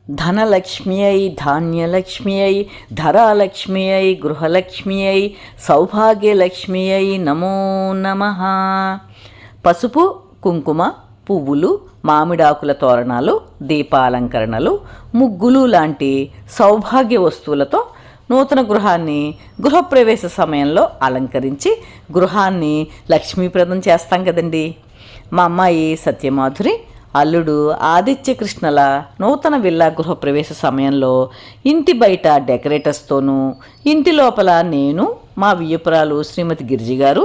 ధనలక్ష్మ్యై ధాన్యలక్ష్మ్యై ధరాలక్ష్మ్యై గృహలక్ష్మ్యై సౌభాగ్యలక్ష్మ్యై నమో నమః. పసుపు, కుంకుమ, పువ్వులు, మామిడాకుల తోరణాలు, దీపాలంకరణలు, ముగ్గులు లాంటి సౌభాగ్య వస్తువులతో నూతన గృహాన్ని గృహప్రవేశ సమయంలో అలంకరించి గృహాన్ని లక్ష్మీప్రదం చేస్తాం కదండి. మా అమ్మాయి సత్యమాధురి అల్లుడు ఆదిత్యకృష్ణల నూతన విల్లా గృహప్రవేశ సమయంలో ఇంటి బయట డెకరేటర్స్తోనూ, ఇంటి లోపల నేను, మా వియ్యపురాలు శ్రీమతి గిరిజి గారు,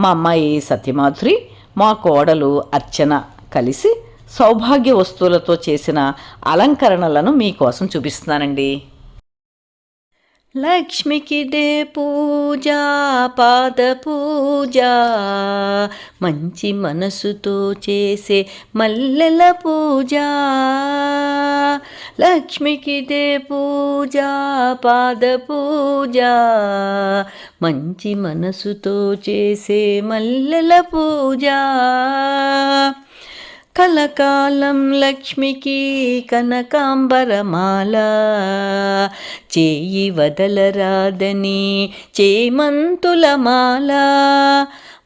మా అమ్మాయి సత్యమాధురి, మా కోడలు అర్చన కలిసి సౌభాగ్య వస్తువులతో చేసిన అలంకరణలను మీకోసం చూపిస్తున్నానండి. లక్ష్మికి దే పూజ, పాద పూజ, మంచి మనసుతో చేసే మల్లెల పూజ. లక్ష్మికి దే పూజ, పాద పూజ, మంచి మనసుతో చేసే మల్లెల పూజ. కలకాలం లక్ష్మికి కనకాంబరమాల, చేయి వదలరాదని చేమంతుల మాల.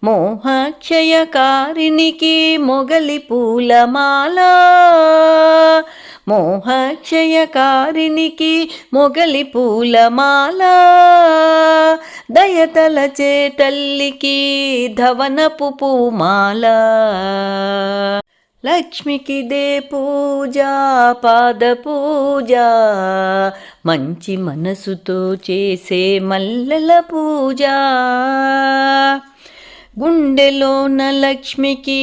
మోహక్షయకారినికి మొగలి పూలమాల, మోహక్షయకారినికి మొగలి పూలమాల. దయతలచే తల్లికి ధవనపు పూమాల. లక్ష్మికి దే పూజ, పాద పూజ, మంచి మనసుతో చేసే మల్లెల పూజ. గుండెలోన లక్ష్మికి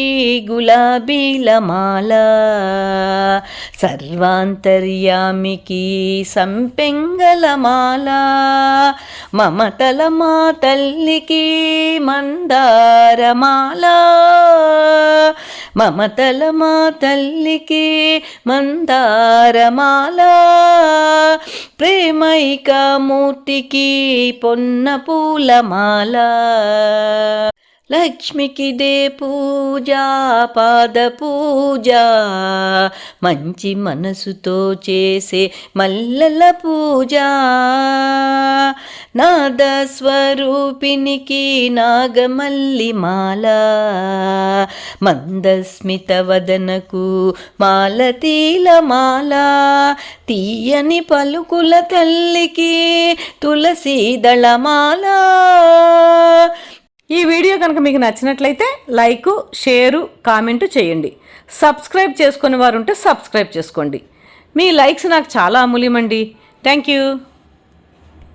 గులాబీల మాల, సర్వాంతర్యామికి సంపెంగల మాల. మమతల మా తల్లికి మందారమాల, మమతల మా తల్లికి మందారమాల. ప్రేమైక మూర్తికి పొన్న పూలమాల. లక్ష్మికి దే పూజ, పాద పూజ, మంచి మనసుతో చేసే మల్లెల పూజ. నాదస్వరూపినికి నాగమల్లి మాల, మందస్మిత వదనకు మాలతీల మాల. తీయని పలుకుల తల్లికి తులసి దళమాల. ఈ వీడియో కనుక మీకు నచ్చినట్లయితే లైక్, షేరు, కామెంటు చేయండి. సబ్స్క్రైబ్ చేసుకునే వారు ఉంటే సబ్స్క్రైబ్ చేసుకోండి. మీ లైక్స్ నాకు చాలా అమూల్యమండి. Thank you.